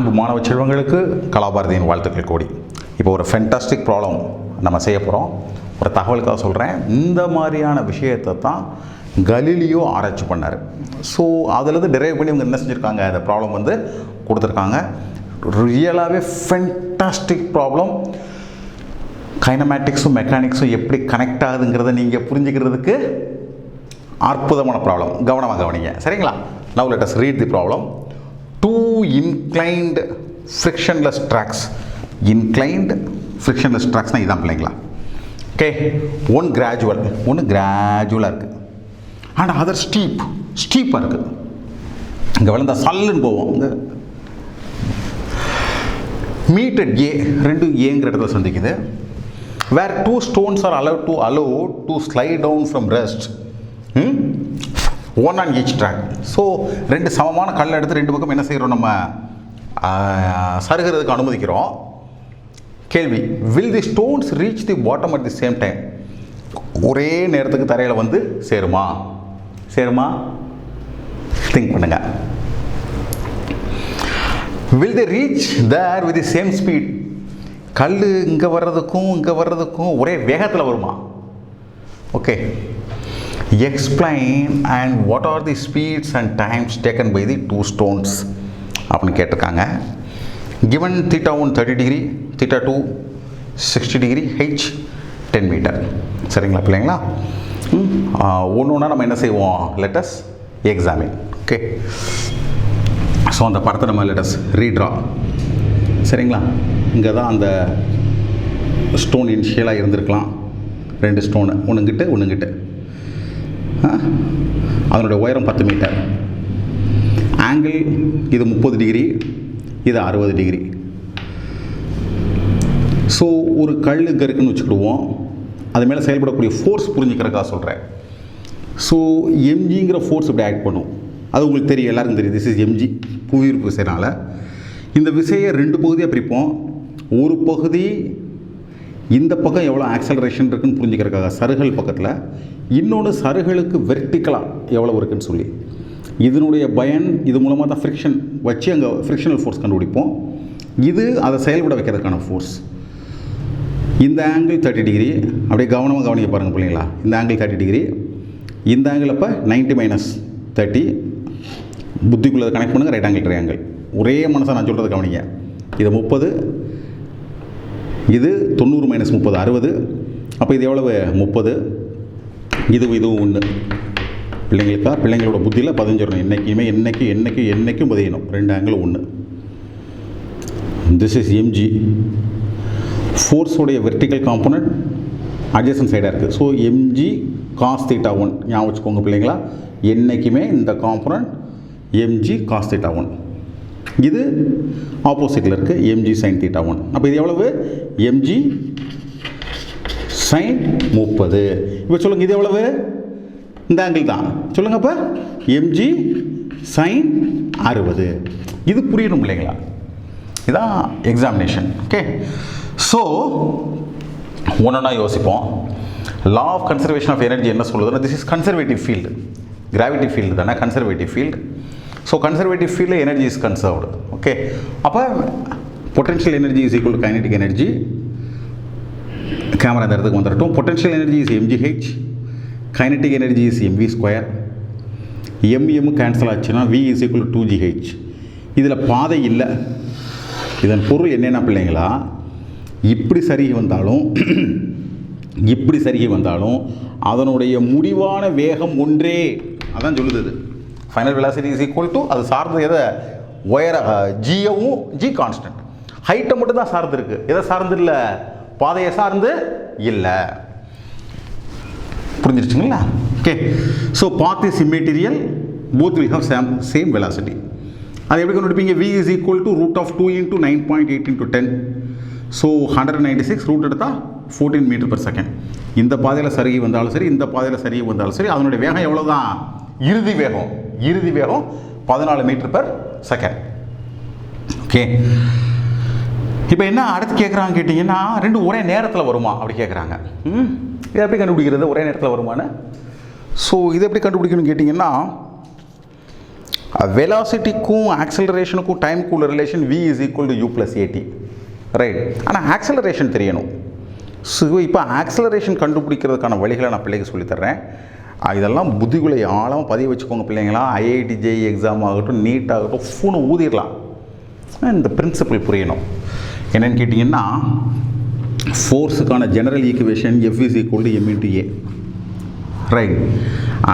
அன்பு மாணவ செல்வங்களுக்கு கலாபாரதியின் வாழ்த்துக்கள் கோடி. இப்போ ஒரு ஃபென்டாஸ்டிக் ப்ராப்ளம் நம்ம செய்ய போகிறோம். ஒரு தகவலுக்காக சொல்கிறேன். இந்த மாதிரியான விஷயத்தை தான் கலீலியோ ஆராய்ச்சி பண்ணார். ஸோ அதிலேருந்து டிரைவ் பண்ணி இவங்க என்ன செஞ்சுருக்காங்க, இந்த ப்ராப்ளம் வந்து கொடுத்துருக்காங்க. ரியலாகவே ஃபென்டாஸ்டிக் ப்ராப்ளம். கைனமேட்டிக்ஸும் மெக்கானிக்ஸும் எப்படி கனெக்ட் ஆகுதுங்கிறத நீங்கள் புரிஞ்சுக்கிறதுக்கு அற்புதமான ப்ராப்ளம். கவனமாக கவனிங்க, சரிங்களா? Now let us read the problem. Two inclined frictionless tracks. Inclined frictionless tracks நான் இதான் பிள்ளைங்களா. ஓகே, ஒன் கிராஜுவலாக இருக்குது, அண்ட் அதர் ஸ்டீப்பாக இருக்குது. இங்கே விழுந்தா சல்லுன்னு போவோம். இந்த மீட்டட் ஏ, ரெண்டு ஏங்கிற இடத்துல சந்திக்குது. Where two stones are allowed to slide down from rest, one on each track. So ரெண்டு சமமான கல்லை எடுத்து ரெண்டு பக்கம் என்ன செய்கிறோம், நம்ம சருகிறதுக்கு அனுமதிக்கிறோம். கேள்வி, will the stones reach the bottom at the same time? ஒரே நேரத்துக்கு தரையில் வந்து சேருமா? திங்க் பண்ணுங்க. Will the reach there with the same speed? கல் இங்கே வர்றதுக்கும் ஒரே வேகத்தில் வருமா? Okay, explain and what are the speeds and times taken by the two stones அப்படின்னு கேட்டிருக்காங்க. given theta 1 30 degree, theta 2 60 degree, h 10 meter. சரிங்களா பிள்ளைங்களா? ஒன்றா நம்ம என்ன செய்வோம், let us examine. Okay, so அந்த படத்தை நம்ம let us redraw. சரிங்களா? இங்கே தான் அந்த ஸ்டோன் இனிஷியலாக இருந்திருக்கலாம். ரெண்டு ஸ்டோனு, ஒன்றுங்கிட்ட அதனுடைய உயரம் 10 மீட்டர். ஆங்கிள் இது 30 டிகிரி, இது 60 டிகிரி. ஸோ ஒரு கல் இங்கே இருக்குன்னு வச்சுக்கிடுவோம். அது மேலே செயல்படக்கூடிய ஃபோர்ஸ் புரிஞ்சுக்கிறதுக்காக சொல்கிறேன். ஸோ எம்ஜிங்கிற ஃபோர்ஸ் இப்படி ஆக்ட் பண்ணும். அது உங்களுக்கு தெரியும், எல்லாருக்கும் தெரியும். திஸ் இஸ் எம்ஜி, புவியீர்ப்பு விசைனால. இந்த விசையை ரெண்டு பகுதியாக பிரிப்போம். ஒரு பகுதி இந்த பக்கம் எவ்வளோ ஆக்சலரேஷன் இருக்குன்னு புரிஞ்சுக்கிறதுக்காக சருகல் பக்கத்தில், இன்னொன்று சருகளுக்கு வெர்டிக்கலாக எவ்வளோ இருக்குன்னு சொல்லி. இதனுடைய பயன், இது மூலமாக தான் ஃப்ரிக்ஷன் வச்சு அங்கே ஃப்ரிக்ஷனல் ஃபோர்ஸ் கண்டுபிடிப்போம். இது அதை செயல்பட வைக்கிறதுக்கான ஃபோர்ஸ். இந்த ஆங்கிள் 30 டிகிரி. அப்படியே கவனமாக கவனிக்க பாருங்கள் பிள்ளைங்களா. இந்த ஆங்கிள் 30 டிகிரி, இந்த ஆங்கிள் அப்போ 90 மைனஸ் 30. புத்திக்குள்ளதை கனெக்ட் பண்ணுங்கள். Right angle triangle. ஒரே மனசாக நான் சொல்கிறது கவனிங்க. இது 30, இது 90 மைனஸ் 30 60. அப்போ இது எவ்வளவு, 30. இதுவும் ஒன்று. பிள்ளைங்களோட புத்தியில் பதிஞ்சிடணும். என்றைக்கும் பதியணும். ரெண்டு ஆங்கிள் ஒன்று. This is MG. ஃபோர்ஸோடைய வெர்டிக்கல் காம்போனன்ட் அட்ஜசன்ட் சைடாக இருக்குது. ஸோ எம்ஜி காஸ் தீட்டா 1 ஞாபகம் வச்சுக்கோங்க பிள்ளைங்களா. என்றைக்குமே இந்த காம்போனன்ட் எம்ஜி காஸ் தீட்டா 1. இது ஆப்போசிட்டில் இருக்குது, எம்ஜி சைன் தீட்டா 1. அப்போ இது எவ்வளவு, எம்ஜி சைன் 30. இப்போ சொல்லுங்கள், இது எவ்வளவு, இந்த ஆங்கிள் தான். சொல்லுங்கள், அப்போ எம்ஜி சைன் 60. இது புரியணும் பிள்ளைங்களா. இதுதான் எக்ஸாமினேஷன். ஓகே, ஸோ ஒன்றா யோசிப்போம். Law of conservation of energy என்ன சொல்லுதுன்னா, this is conservative field. Gravity field தானே கன்சர்வேட்டிவ் ஃபீல்டு. ஸோ கன்சர்வேட்டிவ் ஃபீல்டில் எனர்ஜி இஸ் கன்சர்வ்டு. ஓகே, அப்போ potential energy is equal to kinetic energy. Camera இந்த இடத்துக்கு வந்துடட்டும். Potential energy is mgh, kinetic energy is mv square. M cancel ஆச்சுன்னா v is equal to 2gh. இதில் பாதை இல்லை. இதன் பொருள் என்னென்ன பிள்ளைங்களா, இப்படி சருகி வந்தாலும் அதனுடைய முடிவான வேகம் ஒன்றே. அதான் சொல்லுது. Final velocity is equal to, அது சார்ந்து எதை, ஒயர ஜியவும், ஜி கான்ஸ்டன்ட். ஹைட்டை மட்டும் தான் சார்ந்து இருக்கு, எதை சார்ந்து இல்லை, பாதையை சார்ந்து இல்லை. புரிஞ்சிருச்சுங்களா? Okay, so path is immaterial, both will have same velocity. அது எப்படி கண்டுபிடிப்பீங்க? v is equal to root of 2 into 9.8 into 10. So 196 root எடுத்தால் 14 மீட்டர் பர் செகண்ட். இந்த பாதையில் சருகி வந்தாலும் சரி, இந்த பாதையில் சருகி வந்தாலும் சரி, அதனுடைய வேகம் எவ்வளோ தான், இறுதி வேகம் 14 மீட்டர் பர் செகண்ட். ஓகே, இப்போ என்ன அடுத்து கேட்குறாங்க கேட்டிங்கன்னா, ரெண்டு ஒரே நேரத்தில் வருமா அப்படி கேட்குறாங்க. இதை எப்படி கண்டுபிடிக்கிறது ஒரே நேரத்தில் வருமானு? ஸோ இதை எப்படி கண்டுபிடிக்கணும்னு கேட்டிங்கன்னா, வெலாசிட்டிக்கும் ஆக்சலரேஷனுக்கும் டைமுக்கு உள்ள relation v is equal to u plus at, right. ஆனால் ஆக்சலரேஷன் தெரியணும். ஸோ இப்போ ஆக்சலரேஷன் கண்டுபிடிக்கிறதுக்கான வழிகளை நான் பிள்ளைக்கு சொல்லித்தர்றேன். இதெல்லாம் புத்திக்குள்ளே ஆழமாக பதிய வச்சுக்கோங்க பிள்ளைங்களா. ஐஐடி ஜேஇ எக்ஸாம் ஆகட்டும், நீட் ஆகட்டும், ஃபோனை ஊதிடலாம். இந்த பிரின்சிபல் புரியணும். என்னென்னு கேட்டிங்கன்னா, ஃபோர்ஸுக்கான general equation F is equal to m into A, right.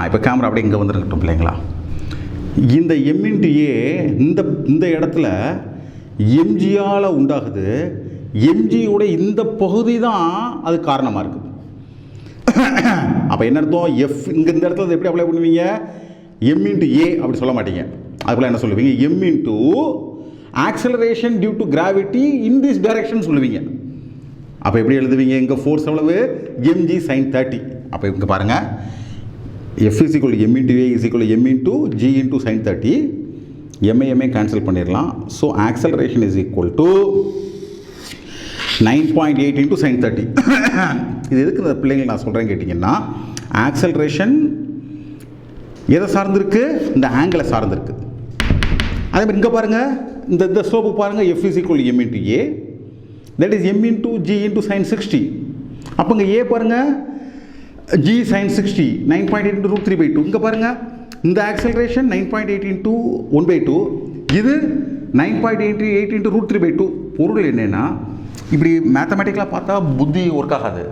இப்போ கேமரா அப்படியே இங்கே வந்துருக்கட்டும் பிள்ளைங்களா. இந்த m இன்ட்டு ஏ இந்த இடத்துல எம்ஜியால் உண்டாகுது. எம்ஜியோட இந்த பகுதி தான் அது காரணமாக இருக்குது. அப்போ என்ன அர்த்தம்? எஃப் இங்கே இந்த இடத்துல எப்படி அப்ளை பண்ணுவீங்க? m இன்ட்டு ஏ அப்படி சொல்ல மாட்டீங்க. அதுக்குள்ள என்ன சொல்லுவீங்க? m into acceleration due to gravity in this direction சொல்லுவீங்க. அப்போ எப்படி எழுதுவீங்க? இங்கே ஃபோர்ஸ் எவ்வளவு? mg sin 30. அப்போ இங்கே பாருங்கள், f is equal m into A is equal m into g into sin 30. MA cancel பண்ணிடலாம். So acceleration is equal to 9.8 into sin 30. இது எதுக்கு இந்த பிள்ளைங்க நான் சொல்கிறேன்னு கேட்டிங்கன்னா, ஆக்சலரேஷன் எதை சார்ந்திருக்கு? இந்த ஆங்கிளை சார்ந்திருக்கு. அதே மாதிரி இங்கே பாருங்கள், இந்த ஸ்லோப்பு பாருங்கள், f is equal m into A, that is m into g into sin 60. அப்போ இங்கே ஏ பாருங்கள், g sin 60 9.8 இன்ட்டு √3/2. இங்கே பாருங்கள், இந்த ஆக்சலரேஷன் 9.8 இன்ட்டு 1/2, இது 9.88 இன்ட்டு √3/2. பொருள் என்னென்னா, இப்படி மேத்தமெட்டிக்கலாக பார்த்தா புத்தி ஒர்க் ஆகாது.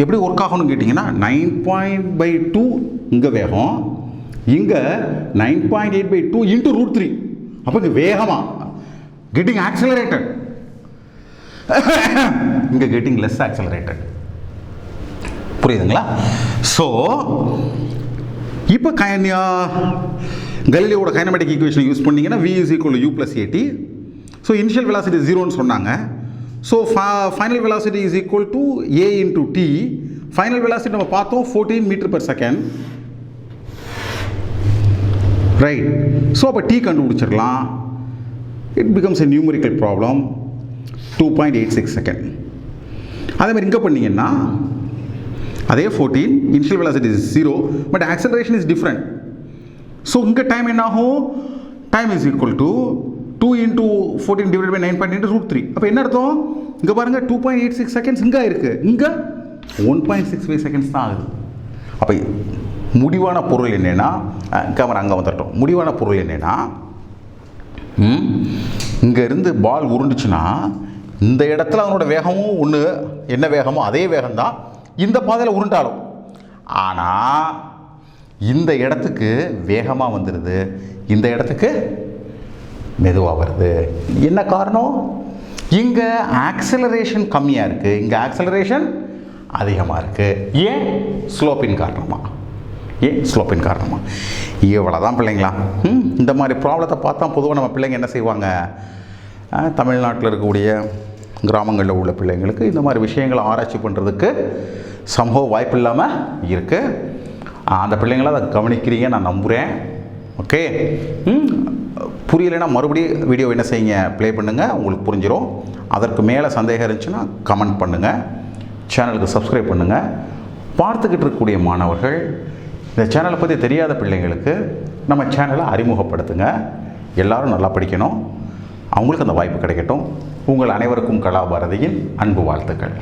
எப்படி ஒர்க் ஆகணும்னு கேட்டிங்கன்னா, 9.2 இங்கே வேகம், இங்கே 9.8/2 இன்ட்டு √3. அப்போ இங்கே வேகமாக கெட்டிங் ஆக்சலரேட்டட், இங்கே கெட்டிங் லெஸ் ஆக்சலரேட்டட். புரியுதுங்களா? ஸோ இப்போ கலீலியோட கைனமேட்டிக் ஈக்குவேஷன் யூஸ் பண்ணிங்கன்னா v is equal to u plus a t. So initial velocity 0ன்னு சொன்னாங்க. So final velocity is equal to a into t. Final velocity நம்ம பார்த்தோம் 14 மீட்டர்/செகண்ட், ரைட். ஸோ அப்போ t கண்டுபிடிச்சிடலாம். It becomes a numerical problem, 2.86 second. அதே மாதிரி இங்கே பண்ணிங்கன்னா அதே 14, initial velocity is 0, but acceleration is different. So இங்கே டைம் என்ன ஆகும்? Time is equal to 2 into 14 divide by 9.8 √3. அப்போ என்ன அர்த்தம்? இங்கே பாருங்கள், 2.86 செகண்ட்ஸ் இங்கே இருக்குது, இங்கே 1.65 செகண்ட்ஸ் தான் ஆகுது. அப்போ முடிவான பொருள் என்னென்னா, கேமரா அங்கே வந்துட்டோம். முடிவான பொருள் என்னென்னா, இங்கேருந்து பால் உருண்டுச்சுன்னா இந்த இடத்துல அதனோட வேகமும் ஒன்று, என்ன வேகமோ அதே வேகம் தான் இந்த பாதையில் உருண்டாலும். ஆனால் இந்த இடத்துக்கு வேகமாக வந்துடுது, இந்த இடத்துக்கு மெதுவாக வருது. என்ன காரணம்? இங்கே ஆக்சலரேஷன் கம்மியாக இருக்குது, இங்கே ஆக்சலரேஷன் அதிகமாக இருக்குது. ஏன்? ஸ்லோப்பின் காரணமாக. ஸ்லோப்பின் காரணமாக. இவ்வளோ தான் பிள்ளைங்களா. இந்த மாதிரி ப்ராப்ளத்தை பார்த்தா பொதுவாக நம்ம பிள்ளைங்க என்ன செய்வாங்க? தமிழ்நாட்டில் இருக்கக்கூடிய கிராமங்களில் உள்ள பிள்ளைங்களுக்கு இந்த மாதிரி விஷயங்களை ஆராய்ச்சி பண்ணுறதுக்கு சம்பவ வாய்ப்பு இல்லாமல் இருக்குது. அந்த பிள்ளைங்கள அதை கவனிக்கிறீங்க நான் நம்புகிறேன். ஓகே, புரியலைன்னா மறுபடியும் வீடியோ என்ன செய்யுங்க, ப்ளே பண்ணுங்கள், உங்களுக்கு புரிஞ்சிடும். அதற்கு மேலே சந்தேகம் இருந்துச்சுன்னா கமெண்ட் பண்ணுங்கள், சேனலுக்கு சப்ஸ்கிரைப் பண்ணுங்கள். பார்த்துக்கிட்டு இருக்கக்கூடிய மாணவர்கள், இந்த சேனலை பற்றி தெரியாத பிள்ளைங்களுக்கு நம்ம சேனலை அறிமுகப்படுத்துங்க. எல்லோரும் நல்லா படிக்கணும், அவங்களுக்கு அந்த வாய்ப்பு கிடைக்கட்டும். உங்கள் அனைவருக்கும் கலாபாரதியின் அன்பு வாழ்த்துக்கள்.